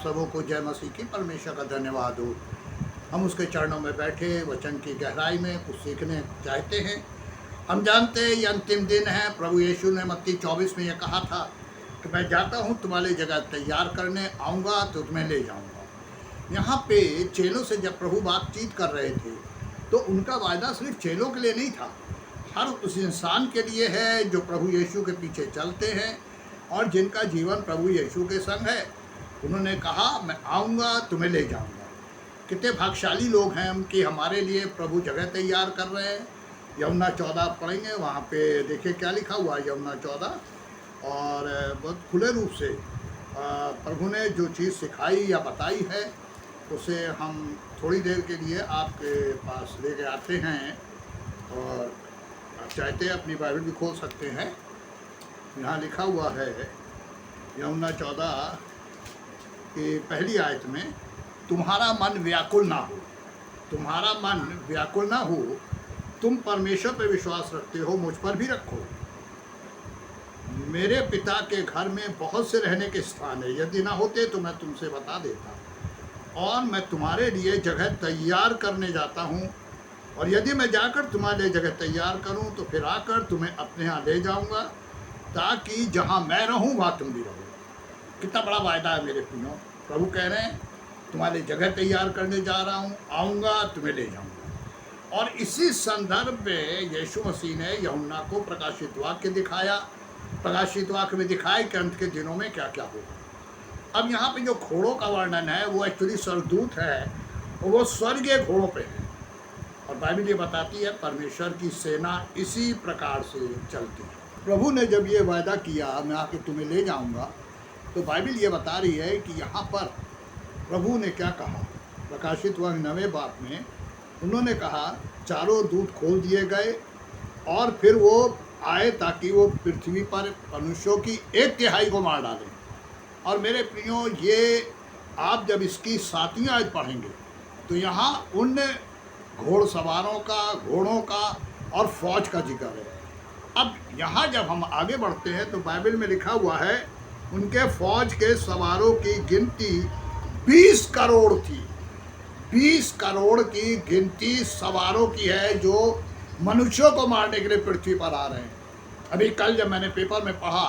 सबों को जय मसीह की परमेश्वर का धन्यवाद हो। हम उसके चरणों में बैठे वचन की गहराई में कुछ सीखने चाहते हैं। हम जानते हैं ये अंतिम दिन है। प्रभु यीशु ने मत्ती 24 में यह कहा था कि मैं जाता हूँ तुम्हारी जगह तैयार करने, आऊँगा तो तुम्हें ले जाऊँगा। यहाँ पे चेलों से जब प्रभु बातचीत कर रहे थे तो उनका वायदा सिर्फ चेलों के लिए नहीं था, हर उस इंसान के लिए है जो प्रभु यीशु के पीछे चलते हैं और जिनका जीवन प्रभु यीशु के संग है। उन्होंने कहा मैं आऊँगा तुम्हें ले जाऊँगा। कितने भाग्यशाली लोग हैं हम कि हमारे लिए प्रभु जगह तैयार कर रहे हैं। यमुना 14 पढ़ेंगे, वहाँ पे देखिए क्या लिखा हुआ है। यमुना 14 और बहुत खुले रूप से प्रभु ने जो चीज़ सिखाई या बताई है उसे हम थोड़ी देर के लिए आपके पास लेके आते हैं। और आप चाहते हैं अपनी बाइबल भी खोल सकते हैं। यहाँ लिखा हुआ है यमुना 14 की पहली आयत में, तुम्हारा मन व्याकुल ना हो, तुम्हारा मन व्याकुल ना हो, तुम परमेश्वर पर विश्वास रखते हो, मुझ पर भी रखो। मेरे पिता के घर में बहुत से रहने के स्थान है, यदि ना होते तो मैं तुमसे बता देता। और मैं तुम्हारे लिए जगह तैयार करने जाता हूँ, और यदि मैं जाकर तुम्हारे लिए जगह तैयार करूँ तो फिर आकर तुम्हें अपने यहाँ ले जाऊँगा, ताकि जहाँ मैं रहूँ वहाँ तुम भी रहो। कितना बड़ा वायदा है मेरे प्रियो। प्रभु कह रहे हैं तुम्हारे जगह तैयार करने जा रहा हूँ, आऊँगा तुम्हें ले जाऊँगा। और इसी संदर्भ में यीशु मसीह ने यूहन्ना को प्रकाशित वाक्य दिखाया। प्रकाशित वाक्य में दिखाया कि अंत के दिनों में क्या क्या होगा। अब यहाँ पे जो घोड़ों का वर्णन है वो एक्चुअली स्वर्गदूत है, और वो स्वर्गीय घोड़ों पे है। और बाइबल ये बताती है परमेश्वर की सेना इसी प्रकार से चलती है। प्रभु ने जब ये वायदा किया मैं आके तुम्हें ले जाऊंगा, तो बाइबल ये बता रही है कि यहाँ पर प्रभु ने क्या कहा। प्रकाशित वाक्य 9वें बाब में उन्होंने कहा चारों दूत खोल दिए गए और फिर वो आए ताकि वो पृथ्वी पर मनुष्यों की 1/3 को मार डालें। और मेरे प्रियो, ये आप जब इसकी 7वीं आयत पढ़ेंगे तो यहाँ उन घोड़सवारों का, घोड़ों का और फौज का जिक्र है। अब यहाँ जब हम आगे बढ़ते हैं तो बाइबल में लिखा हुआ है उनके फौज के सवारों की गिनती 20 करोड़ थी। 20 करोड़ की गिनती सवारों की है जो मनुष्यों को मारने के लिए पृथ्वी पर आ रहे हैं। अभी कल जब मैंने पेपर में पढ़ा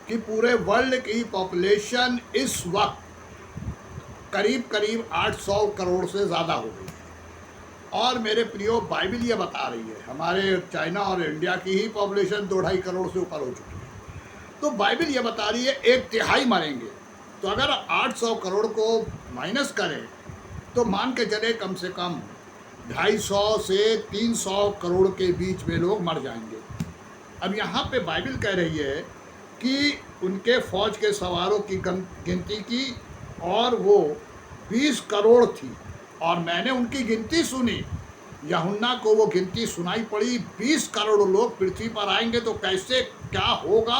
कि पूरे वर्ल्ड की पॉपुलेशन इस वक्त करीब करीब 800 करोड़ से ज़्यादा हो गई। और मेरे प्रियो, बाइबल ये बता रही है हमारे चाइना और इंडिया की ही पॉपुलेशन 2-2.5 करोड़ से ऊपर हो चुकी है। तो बाइबल ये बता रही है 1/3 मरेंगे। तो अगर 800 करोड़ को माइनस करें तो मान के चले कम से कम 250 से 300 करोड़ के बीच में लोग मर जाएंगे। अब यहाँ पे बाइबल कह रही है कि उनके फौज के सवारों की गिनती की और वो 20 करोड़ थी। और मैंने उनकी गिनती सुनी, यूहन्ना को वो गिनती सुनाई पड़ी। 20 करोड़ लोग पृथ्वी पर आएंगे तो कैसे क्या होगा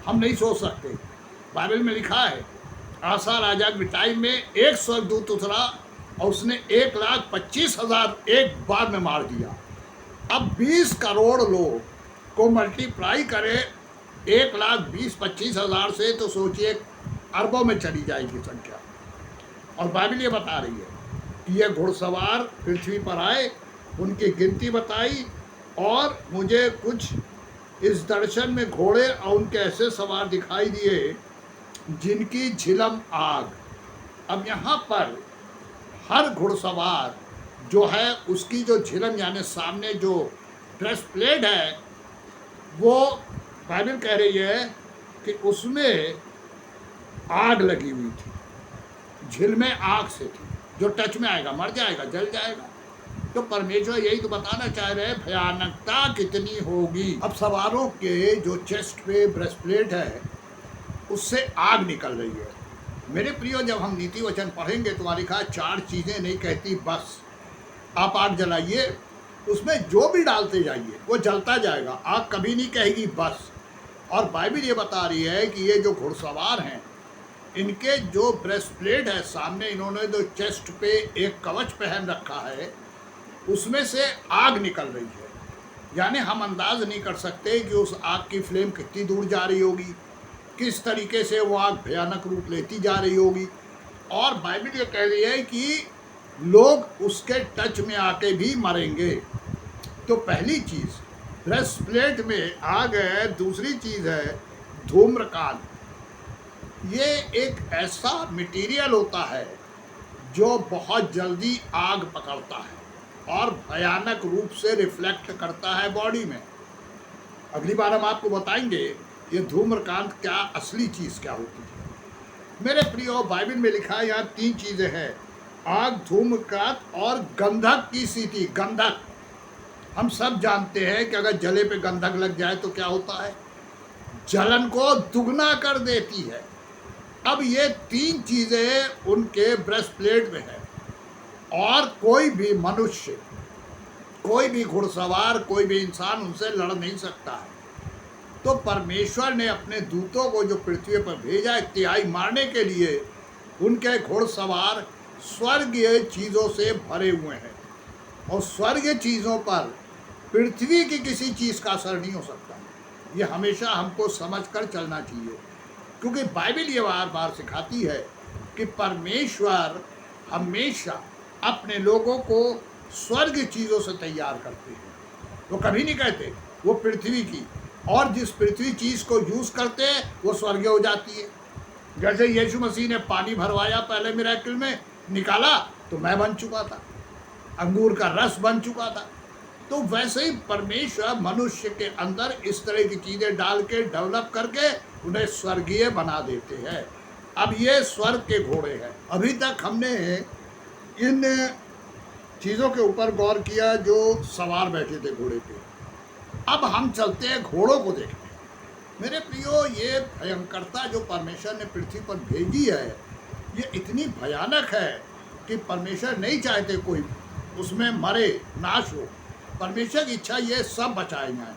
हम नहीं सोच सकते। बाइबल में लिखा है आसा राजा के टाइम में एक स्वर्गदूत उतरा और उसने 1,25,000 एक बार में मार दिया। अब 20 करोड़ लोग को मल्टीप्लाई करें 1,20,25,000 से तो सोचिए अरबों में चली जाएगी संख्या। और बाइबल ये बता रही है कि ये घुड़सवार पृथ्वी पर आए, उनकी गिनती बताई, और मुझे कुछ इस दर्शन में घोड़े और उनके ऐसे सवार दिखाई दिए जिनकी झिलम आग। अब यहाँ पर हर घुड़सवार जो है उसकी जो झिलम यानी सामने जो ब्रेस्ट प्लेट है वो बाइबल कह रही है कि उसमें आग लगी हुई थी, झिलमें आग से थी। जो टच में आएगा मर जाएगा, जल जाएगा। तो परमेश्वर यही तो बताना चाह रहे हैं भयानकता कितनी होगी। अब सवारों के जो चेस्ट पे ब्रेस्ट प्लेट है उससे आग निकल रही है। मेरे प्रियो, जब हम नीति वचन पढ़ेंगे तो वहाँ लिखा 4 चीज़ें नहीं कहती बस। आप आग जलाइए, उसमें जो भी डालते जाइए वो जलता जाएगा, आग कभी नहीं कहेगी बस। और बाइबल ये बता रही है कि ये जो घुड़सवार हैं इनके जो ब्रेस्ट प्लेट है सामने, इन्होंने जो चेस्ट पे एक कवच पहन रखा है उसमें से आग निकल रही है। यानी हम अंदाज नहीं कर सकते कि उस आग की फ्लेम कितनी दूर जा रही होगी, किस तरीके से वो आग भयानक रूप लेती जा रही होगी। और बाइबल ये कह रही है कि लोग उसके टच में आके भी मरेंगे। तो पहली चीज़ ब्रेस्टप्लेट में आग है। दूसरी चीज़ है धूम्रपान। ये एक ऐसा मटेरियल होता है जो बहुत जल्दी आग पकड़ता है और भयानक रूप से रिफ्लेक्ट करता है बॉडी में। अगली बार हम आपको बताएंगे ये धूम्रपान क्या असली चीज़ क्या होती है। मेरे प्रियो, बाइबल में लिखा है यहाँ 3 चीज़ें हैं, आग, धूम्रपान और गंधक की स्थिति। गंधक हम सब जानते हैं कि अगर जले पे गंधक लग जाए तो क्या होता है, जलन को दुगना कर देती है। अब ये 3 चीज़ें उनके ब्रेस्टप्लेट में है और कोई भी मनुष्य, कोई भी घुड़सवार, कोई भी इंसान उनसे लड़ नहीं सकता है। तो परमेश्वर ने अपने दूतों को जो पृथ्वी पर भेजा है तिहाई मारने के लिए, उनके घुड़सवार स्वर्गीय चीज़ों से भरे हुए हैं और स्वर्गीय चीज़ों पर पृथ्वी की किसी चीज़ का असर नहीं हो सकता। ये हमेशा हमको समझकर चलना चाहिए, क्योंकि बाइबल ये बार बार सिखाती है कि परमेश्वर हमेशा अपने लोगों को स्वर्ग चीज़ों से तैयार करते हैं। वो कभी नहीं कहते वो पृथ्वी की, और जिस पृथ्वी चीज़ को यूज़ करते हैं वो स्वर्गीय हो जाती है। जैसे यीशु मसीह ने पानी भरवाया पहले मिरेकल में, निकाला तो मैं बन चुका था, अंगूर का रस बन चुका था। तो वैसे ही परमेश्वर मनुष्य के अंदर इस तरह की चीज़ें डाल के डेवलप करके उन्हें स्वर्गीय बना देते हैं। अब ये स्वर्ग के घोड़े हैं। अभी तक हमने इन चीज़ों के ऊपर गौर किया जो सवार बैठे थे घोड़े पे। अब हम चलते हैं घोड़ों को देखने। मेरे प्रियो, ये भयंकरता जो परमेश्वर ने पृथ्वी पर भेजी है, ये इतनी भयानक है कि परमेश्वर नहीं चाहते कोई उसमें मरे, नाश हो। परमेश्वर की इच्छा ये सब बचाए जाए,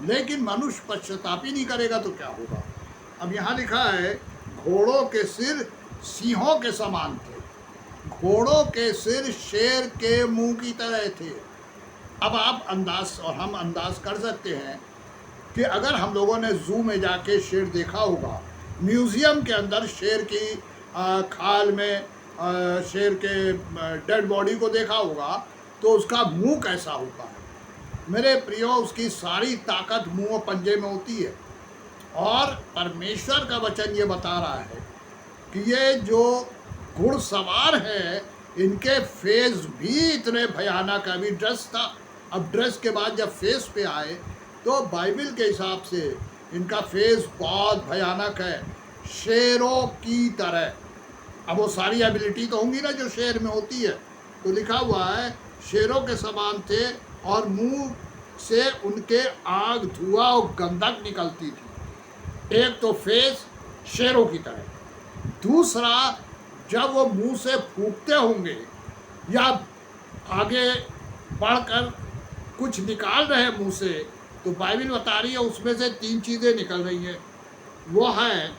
लेकिन मनुष्य पश्चाताप ही नहीं करेगा तो क्या होगा। अब यहाँ लिखा है घोड़ों के सिर सिंहों के समान थे, घोड़ों के सिर शेर के मुंह की तरह थे। अब आप अंदाज और हम अंदाज कर सकते हैं कि अगर हम लोगों ने जू में जाके शेर देखा होगा, म्यूज़ियम के अंदर शेर की खाल में शेर के डेड बॉडी को देखा होगा, तो उसका मुंह कैसा होता है। मेरे प्रियो, उसकी सारी ताकत मुंह और पंजे में होती है। और परमेश्वर का वचन ये बता रहा है कि ये जो घुड़सवार है, इनके फेस भी इतने भयानक। अभी ड्रेस था, अब ड्रेस के बाद जब फेस पे आए तो बाइबल के हिसाब से इनका फेस बहुत भयानक है, शेरों की तरह। अब वो सारी एबिलिटी तो होंगी ना जो शेर में होती है। तो लिखा हुआ है शेरों के समान थे और मुंह से उनके आग, धुआं और गंधक निकलती थी। एक तो फेस शेरों की तरह, दूसरा जब वो मुंह से फूंकते होंगे या आगे बढ़कर कुछ निकाल रहे हैं मुंह से, तो बाइबल बता रही है उसमें से 3 चीज़ें निकल रही हैं। वो है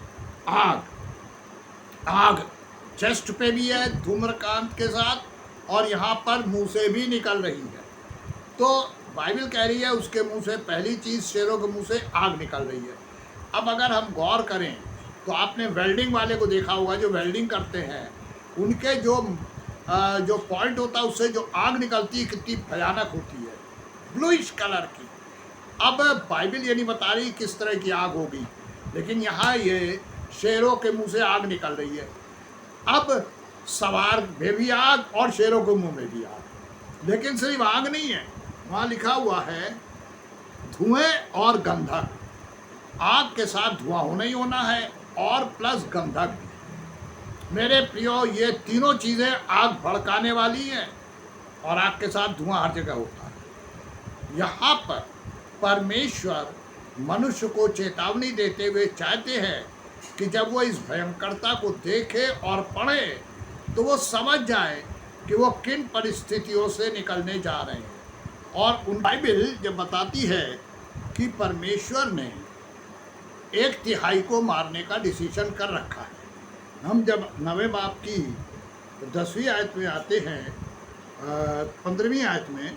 आग। आग चेस्ट पे भी है धूम्रपान के साथ, और यहाँ पर मुंह से भी निकल रही है। तो बाइबल कह रही है उसके मुंह से, पहली चीज़ शेरों के मुंह से आग निकल रही है। अब अगर हम गौर करें तो आपने वेल्डिंग वाले को देखा होगा, जो वेल्डिंग करते हैं, उनके जो पॉइंट होता है उससे जो आग निकलती है कितनी भयानक होती है, ब्लूइश कलर की। अब बाइबल ये नहीं बता रही किस तरह की आग होगी, लेकिन यहाँ ये शेरों के मुंह से आग निकल रही है। अब सवार में भी आग और शेरों के मुंह में भी आग, लेकिन सिर्फ आग नहीं है, वहाँ लिखा हुआ है धुएं और गंधक। आग के साथ धुआं होना ही होना है और प्लस गंधक भी। मेरे प्रियो, ये तीनों चीज़ें आग भड़काने वाली हैं और आग के साथ धुआं हर जगह होता है। यहाँ पर परमेश्वर मनुष्य को चेतावनी देते हुए चाहते हैं कि जब वो इस भयंकरता को देखे और पढ़े तो वो समझ जाए कि वो किन परिस्थितियों से निकलने जा रहे हैं। और उन बाइबल जब बताती है कि परमेश्वर ने 1/3 को मारने का डिसीजन कर रखा है। हम जब 9वें बाब की 10वीं आयत में आते हैं, 15वीं आयत में,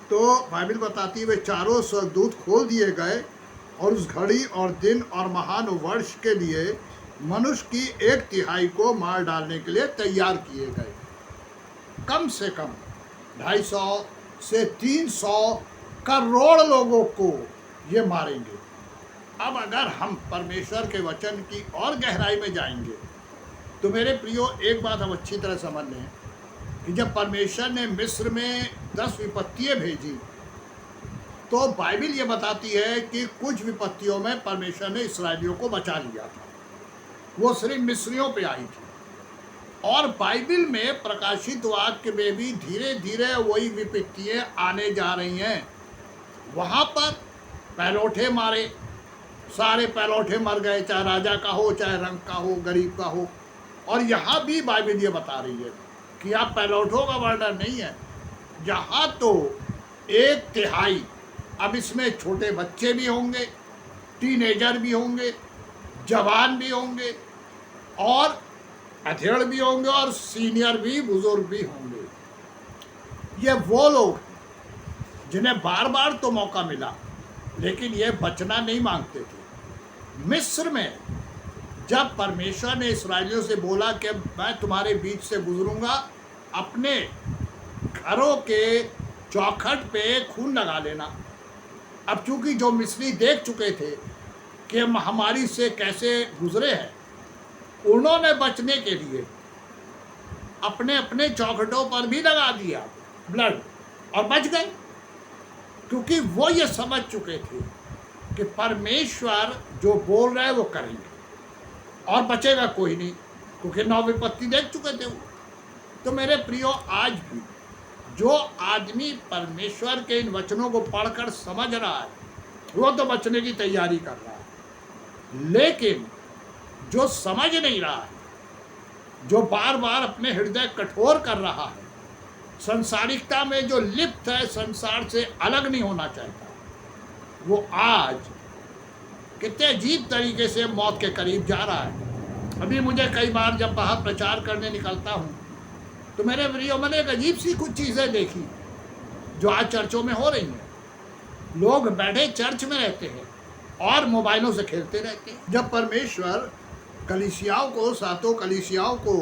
तो बाइबल बताती है वे चारों स्वर्गदूत खोल दिए गए और उस घड़ी और दिन और महान वर्ष के लिए मनुष्य की 1/3 को मार डालने के लिए तैयार किए गए। कम से कम 250 से 300 करोड़ लोगों को ये मारेंगे। अब अगर हम परमेश्वर के वचन की और गहराई में जाएंगे तो मेरे प्रियो, एक बात हम अच्छी तरह समझ लें कि जब परमेश्वर ने मिस्र में 10 विपत्तियां भेजी तो बाइबल ये बताती है कि कुछ विपत्तियों में परमेश्वर ने इस्राएलियों को बचा लिया था। वो सिर्फ मिस्रियों पे आई थी। और बाइबल में प्रकाशित वाक्य में भी धीरे धीरे वही विपत्तियां आने जा रही हैं। वहाँ पर पैलौठे मारे, सारे पैलौठे मर गए, चाहे राजा का हो, चाहे रंग का हो, गरीब का हो। और यहाँ भी बाइबल ये बता रही है कि आप पैलौठों का वर्णन नहीं है, यहाँ तो 1/3, अब इसमें छोटे बच्चे भी होंगे, टीनेजर भी होंगे, जवान भी होंगे, और अधेड़ भी होंगे, और सीनियर भी, बुजुर्ग भी होंगे। ये वो लोग जिन्हें बार बार तो मौका मिला लेकिन ये बचना नहीं मांगते थे। मिस्र में जब परमेश्वर ने इस्राएलियों से बोला कि मैं तुम्हारे बीच से गुजरूंगा, अपने घरों के चौखट पे खून लगा लेना। अब चूंकि जो मिस्री देख चुके थे कि हम महामारी से कैसे गुजरे हैं, उन्होंने बचने के लिए अपने अपने चौखटों पर भी लगा दिया ब्लड और बच गए, क्योंकि वो ये समझ चुके थे कि परमेश्वर जो बोल रहा है वो करेंगे और बचेगा कोई नहीं, क्योंकि 9 विपत्ति देख चुके थे वो। तो मेरे प्रियो, आज भी जो आदमी परमेश्वर के इन वचनों को पढ़कर समझ रहा है वो तो बचने की तैयारी कर रहा है, लेकिन जो समझ नहीं रहा है, जो बार बार अपने हृदय कठोर कर रहा है, संसारिकता में जो लिप्त है, संसार से अलग नहीं होना चाहता, वो आज कितने अजीब तरीके से मौत के करीब जा रहा है। अभी मुझे कई बार जब बाहर प्रचार करने निकलता हूँ तो मेरे प्रियो, मैंने एक अजीब सी कुछ चीज़ें देखी जो आज चर्चों में हो रही हैं। लोग बैठे चर्च में रहते हैं और मोबाइलों से खेलते रहते हैं। जब परमेश्वर कलीसियाओं को, 7 कलीसियाओं को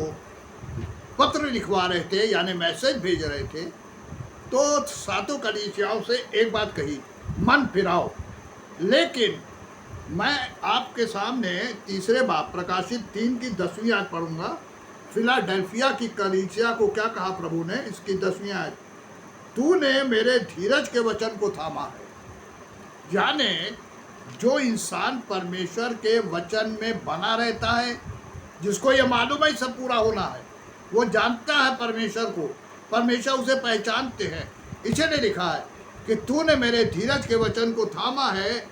पत्र लिखवा रहे थे, यानी मैसेज भेज रहे थे, तो 7 कलीसियाओं से एक बात कही, मन फिराओ। लेकिन मैं आपके सामने तीसरे बाब प्रकाशित 3 की 10वीं आयत पढ़ूंगा। फिलाडेल्फिया की कलीसिया को क्या कहा प्रभु ने, इसकी 10वीं आयत, तूने मेरे धीरज के वचन को थामा है। यानी जो इंसान परमेश्वर के वचन में बना रहता है, जिसको ये मालूम है सब पूरा होना है, वो जानता है परमेश्वर को, परमेश्वर उसे पहचानते हैं, इसीलिए लिखा है कि तूने मेरे धीरज के वचन को थामा है,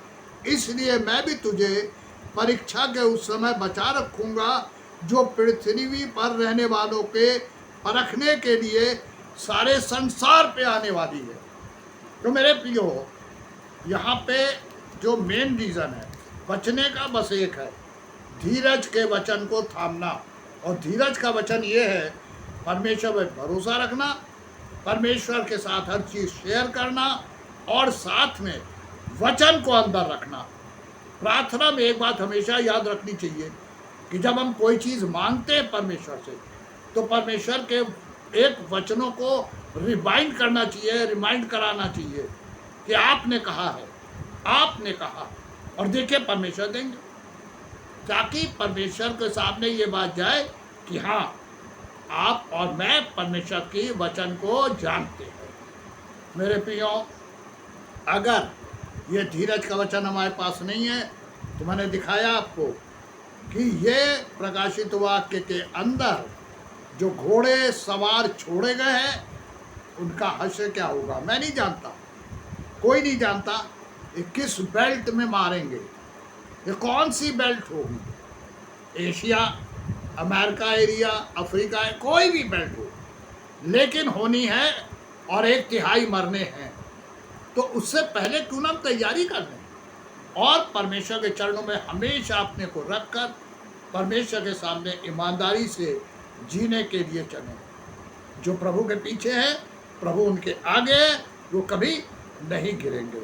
इसलिए मैं भी तुझे परीक्षा के उस समय बचा रखूंगा जो पृथ्वी पर रहने वालों के परखने के लिए सारे संसार पे आने वाली है। तो मेरे प्रियो, यहाँ पे जो मेन रीज़न है बचने का बस एक है, धीरज के वचन को थामना। और धीरज का वचन ये है, परमेश्वर पर भरोसा रखना, परमेश्वर के साथ हर चीज़ शेयर करना, और साथ में वचन को अंदर रखना। प्रार्थना में एक बात हमेशा याद रखनी चाहिए कि जब हम कोई चीज़ मांगते हैं परमेश्वर से, तो परमेश्वर के एक वचनों को रिमाइंड करना चाहिए, रिमाइंड कराना चाहिए कि आपने कहा है, आपने कहा, और देखिए परमेश्वर देंगे, ताकि परमेश्वर के सामने ये बात जाए कि हाँ, आप और मैं परमेश्वर की वचन को जानते हैं। मेरे प्रियो, अगर ये धीरज का वचन हमारे पास नहीं है तो मैंने दिखाया आपको कि ये प्रकाशित वाक्य के अंदर जो घोड़े सवार छोड़े गए हैं उनका हश्र क्या होगा मैं नहीं जानता, कोई नहीं जानता। ये किस बेल्ट में मारेंगे, ये कौन सी बेल्ट होगी, एशिया, अमेरिका एरिया, अफ्रीका, कोई भी बेल्ट हो, लेकिन होनी है और 1/3 मरने हैं। तो उससे पहले क्यों ना हम तैयारी कर लें और परमेश्वर के चरणों में हमेशा अपने को रखकर परमेश्वर के सामने ईमानदारी से जीने के लिए चलें। जो प्रभु के पीछे है, प्रभु उनके आगे है, वो कभी नहीं गिरेंगे।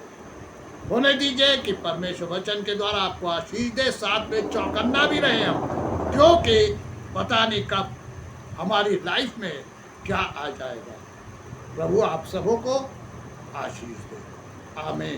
होने दीजिए कि परमेश्वर वचन के द्वारा आपको आशीष दे, साथ में चौकन्ना भी रहे हम क्योंकि पता नहीं कब हमारी लाइफ में क्या आ जाएगा। प्रभु आप सबों को आशीष दे। आमीन।